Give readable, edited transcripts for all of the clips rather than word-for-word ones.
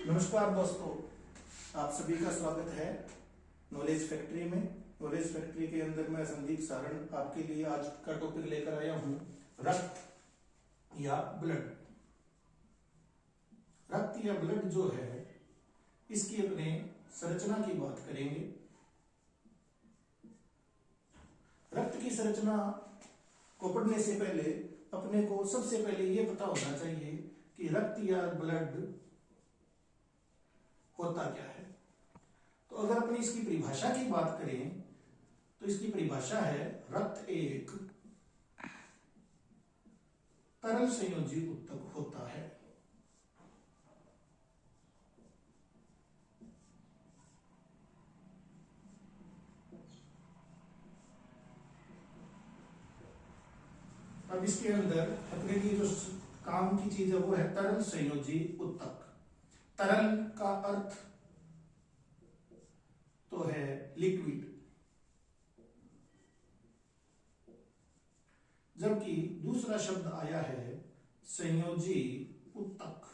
नमस्कार दोस्तों, आप सभी का स्वागत है नॉलेज फैक्ट्री में। नॉलेज फैक्ट्री के अंदर मैं संदीप सारण आपके लिए आज का टॉपिक लेकर आया हूं, रक्त या ब्लड। रक्त या ब्लड जो है इसकी अपने संरचना की बात करेंगे। रक्त की संरचना को पढ़ने से पहले अपने को सबसे पहले ये पता होना चाहिए कि रक्त या ब्लड होता क्या है। तो अगर अपनी इसकी परिभाषा की बात करें तो इसकी परिभाषा है, रक्त एक तरल संयोजी ऊतक होता है। अब इसके अंदर अपने लिए जो काम की चीज है वो है तरल संयोजी ऊतक। तरल का अर्थ तो है लिक्विड, जबकि दूसरा शब्द आया है संयोजी ऊतक।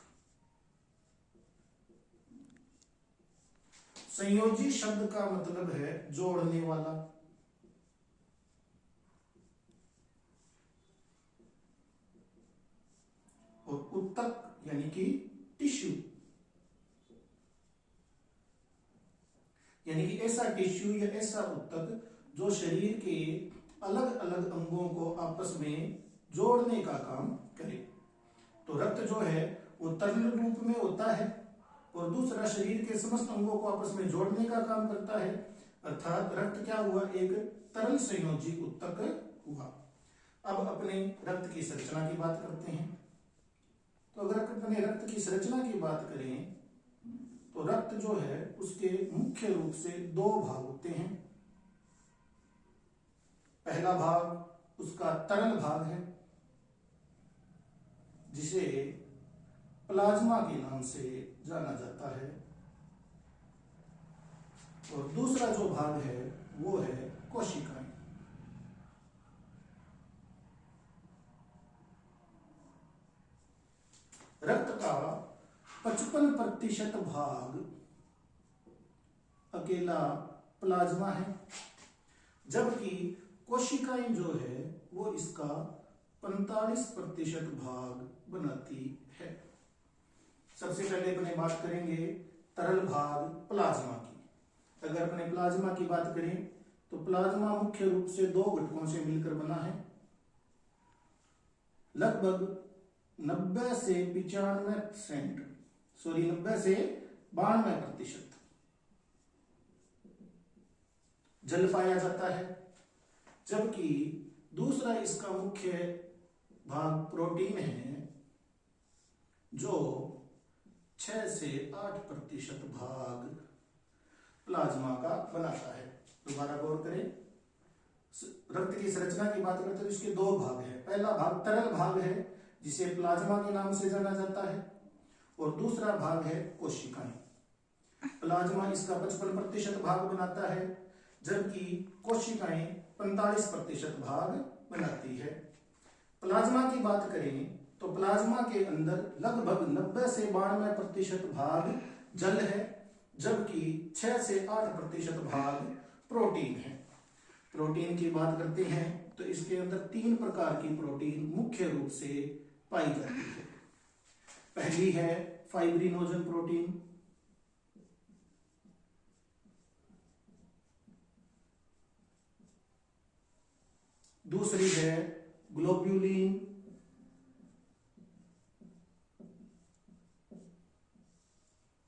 संयोजी शब्द का मतलब है जोड़ने वाला, और ऊतक यानी कि टिश्यू, यानी कि ऐसा टिश्यू या ऐसा ऊतक जो शरीर के अलग अलग अंगों को आपस में जोड़ने का काम करे। तो रक्त जो है वो तरल रूप में होता है और दूसरा शरीर के समस्त अंगों को आपस में जोड़ने का काम करता है। अर्थात रक्त क्या हुआ, एक तरल संयोजी ऊतक हुआ। अब अपने रक्त की संरचना की बात करते हैं। तो अगर अपने रक्त की संरचना की बात करें तो रक्त जो है उसके मुख्य रूप से दो भाग होते हैं। पहला भाग उसका तरल भाग है जिसे प्लाज्मा के नाम से जाना जाता है, और दूसरा जो भाग है वो है कोशिकाएं। रक्त का 55% भाग अकेला प्लाज्मा है, जबकि कोशिकाएं जो है वो इसका 45% भाग बनाती है। सबसे पहले अपने बात करेंगे तरल भाग प्लाज्मा की। अगर अपने प्लाज्मा की बात करें तो प्लाज्मा मुख्य रूप से दो घटकों से मिलकर बना है। लगभग 90 से 92% जल पाया जाता है, जबकि दूसरा इसका मुख्य भाग प्रोटीन है जो 6 से 8% भाग प्लाज्मा का बनाता है। दोबारा गौर करें, रक्त की संरचना की बात करते हैं तो इसके दो भाग हैं। पहला भाग तरल भाग है जिसे प्लाज्मा के नाम से जाना जाता है, और दूसरा भाग है कोशिकाएं। प्लाज्मा इसका 55% भाग बनाता है, जबकि कोशिकाएं 45% भाग बनाती है। प्लाज्मा की बात करें तो प्लाज्मा के अंदर लगभग 90 से 92% भाग जल है, जबकि 6 से 8% भाग प्रोटीन है। प्रोटीन की बात करते हैं तो इसके अंदर 3 प्रकार की प्रोटीन मुख्य रूप से पाई जाती है। पहली है फाइब्रिनोजन प्रोटीन, दूसरी है ग्लोब्यूलिन,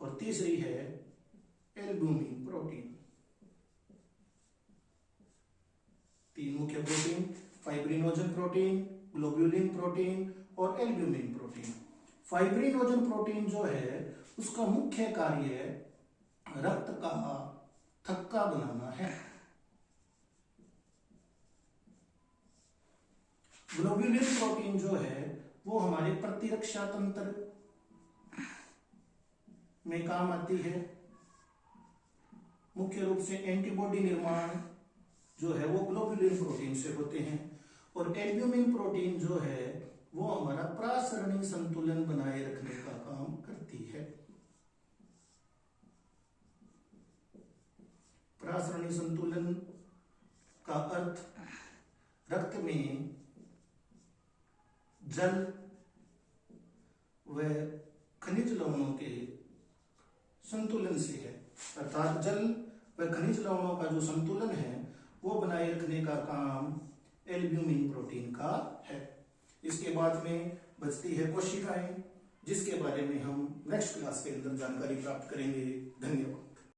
और तीसरी है एल्ब्यूमिन प्रोटीन। 3 मुख्य protein, fibrinogen protein, globulin protein और एल्ब्यूमिन प्रोटीन। फाइब्रिनोजन प्रोटीन जो है उसका मुख्य कार्य रक्त का थक्का बनाना है। ग्लोब्यूलिन प्रोटीन जो है वो हमारे प्रतिरक्षा तंत्र में काम आती है। मुख्य रूप से एंटीबॉडी निर्माण जो है वो ग्लोब्यूलिन प्रोटीन से होते हैं, और एल्ब्यूमिन प्रोटीन जो है वो हमारा प्रासरणीय संतुलन बनाए रखने का काम करती है। आहार श्रेणी संतुलन का अर्थ रक्त में जल व खनिज लवणों के संतुलन से है। अर्थात जल व खनिज लवणों का जो संतुलन है वो बनाए रखने का काम एल्ब्यूमिन प्रोटीन का है। इसके बाद में बचती है कोशिकाएं, जिसके बारे में हम नेक्स्ट क्लास के अंदर जानकारी प्राप्त करेंगे। धन्यवाद।